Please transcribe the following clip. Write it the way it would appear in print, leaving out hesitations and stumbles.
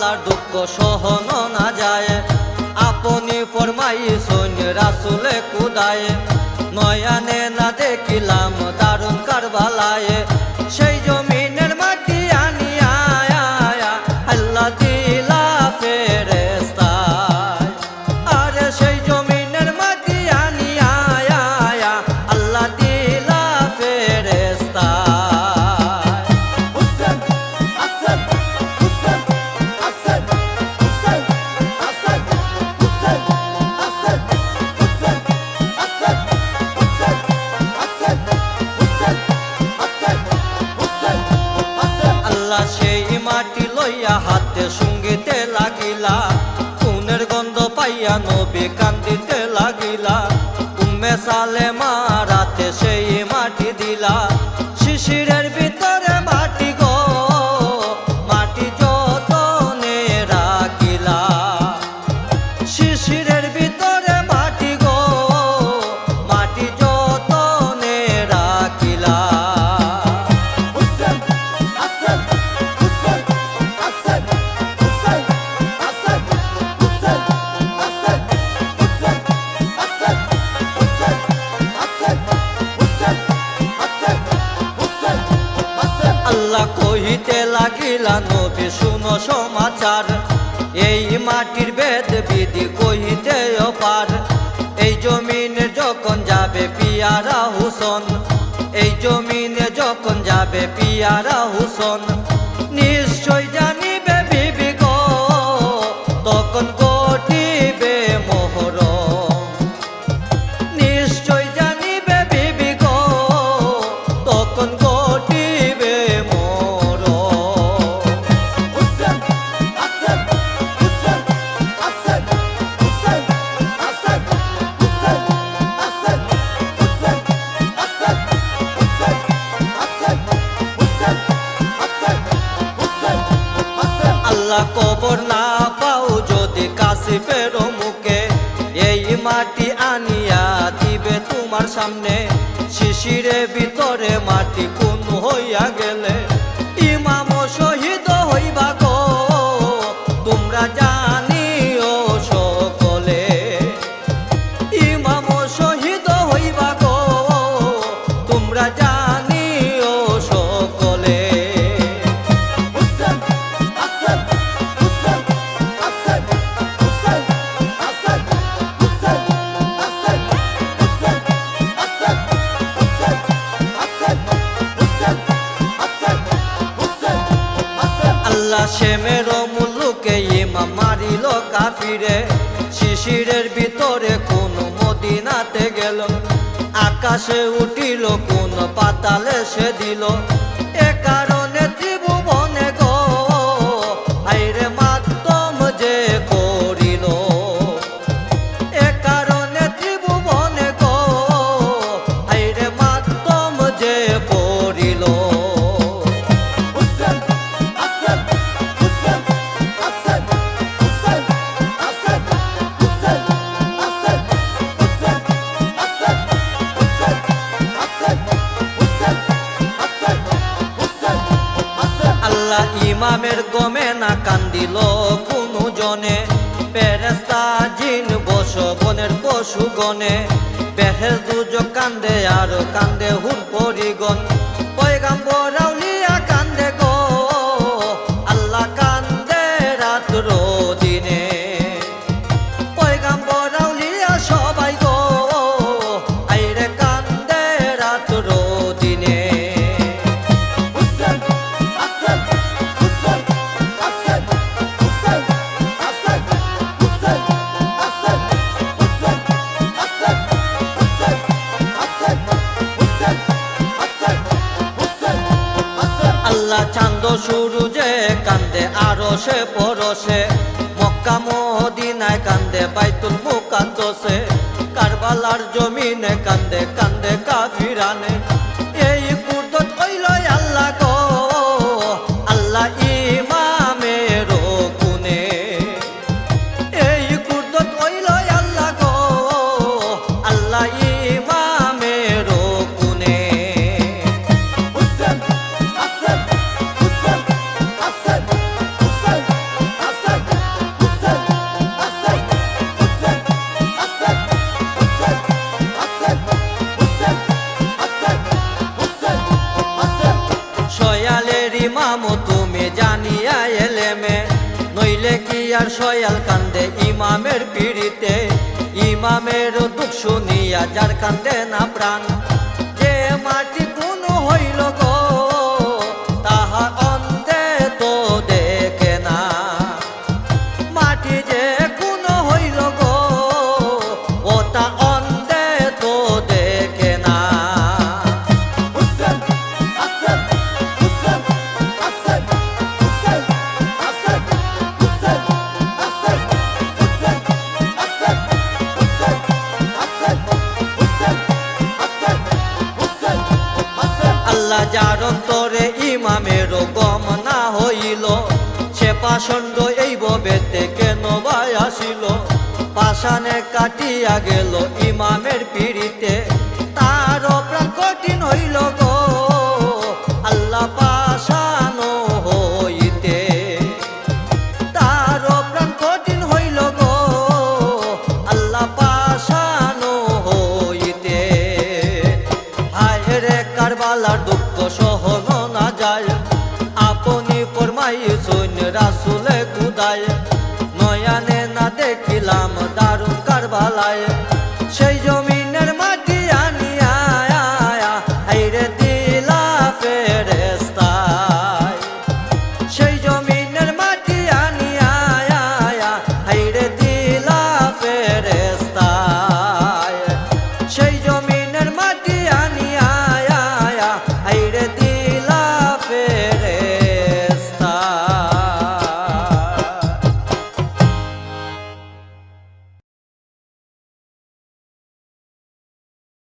আর দুঃখ সহন না যায়। আপনি ফরমাইছেন রাসূলে খুদায়, নয়নে না দেখিলাম দারুণ কারবালায়। সেই জমিনের মাটি আনিয়া আল্লাহ দিলা ফেরেশতায়, আরে সেই জমিনের মাটি আনিয়া আল্লাহ দিলা ফেরেশতায়। আল্লাহ সেই মাটি লইয়া হাতে সঙ্গীতে লাগিলা, খুনের গন্ধ পাইয়া নবী কান্দিতে লাগিলা। উম্মে সালেমা রাতে সেই মাটি দিলা, শিশিরের ভিতরে মাটি গো মাটি যতনে রাখিলা। শিশিরের ভিতরে মাটি গো মাটি যতনে রাখিলা। আল্লাহ কহিতে লাগিলা নবী শুনো সমাচার, এই মাটির বেদ বিধি কহিতে অপার। এই জমিনে যখন যাবে পিয়ারা হুসন, এই জমিনে যখন যাবে পিয়ারা হুসন, নিশ্চয় জানিবে বিবি গো তখন ঘটিবে মহরম। নিশ্চয় জানিবে বিবি গো তখন ঘটিবে মহরম। আল্লাহ কবর না পাও যদি কাশিফের মুখে, এই মাটি আনিয়া দিবে তোমার সামনে। শিশিরের ভিতরে মাটি কোন হইয়া গেলে ইমাম শহীদ হইবা গো তোমরা জানিও সকলে। ইমাম শহীদ হইবা গো তোমরা জানিও সকলে। আল্লাহ শেমের মুলুকে ইমাম মারিল কাফিরে, শিশিরের ভিতরে কোন মদিনাতে গেল, আকাশে উঠিল কোন পাতালে সে দিল। এ কারণে ত্রিভুবনে গো আইরে মাধ্যম যে করিল, এ কারণে ত্রিভুবনে গো আইরে মাধ্যম যে পড়িল। আল্লাহ ইমামের গমে না কান্দিল কোনো জনে, ফেরেশতা জিন বনের পশু গনে। বেহেশত দুজক কান্দে আর কান্দে হুর পরিগণ, পয়গাম্বর আউলিয়া কান্দে গো আল্লাহ কান্দে রাত্র দিনে। পয়গাম্বর আউলিয়া সবাই গো আইরে কান্দে রাত্র দিনে। আল্লাহ চান্দ সূরজে কান্দে আরশে পরশে, মক্কা মদিনায় কান্দে বাইতুল মুকাদ্দাসে, কারবালার জমিনে কান্দে কান্দে কাফিরানে। এই কুরদত হইল আল্লাহ গো আল্লাহ ইমামের গুণে। এই কুরদত হইল আল্লাহ গো আল্লাহ ইমামের গুণে। ইমাম তুমি জানিয়া এলেমে, নইলে কি আর সয়াল কান্দে ইমামের পিড়িতে। ইমামের দুঃখ শুনিয়া যার কান্দে না প্রাণ, যে মাটি কোন হইল গো তাহা অন্ধে তো দেখে না। মাটি যে কোন হইল গো ওটা অন্ধে তো দেখে না। আল্লাহ যার অন্তরে ইমামেরও গম না হইল, সে পাষণ্ড এই ববেতে কেন ভাই আসিল। পাষাণে কাটিয়া গেল ইমামের পিড়িতে, তার প্রাণ কঠিন হইল গো আল্লাহ পাষাণ হইতে। তার প্রাণ কঠিন হইল গো আল্লাহ পাষাণ হইতে। হায় রে কারবালার দুঃখ সহন না যায়, আপনি ফরমাইছেন রাসূলে খুদায়। নয়নে না দেখিলাম দারুণ কারবালায়, সেই জমি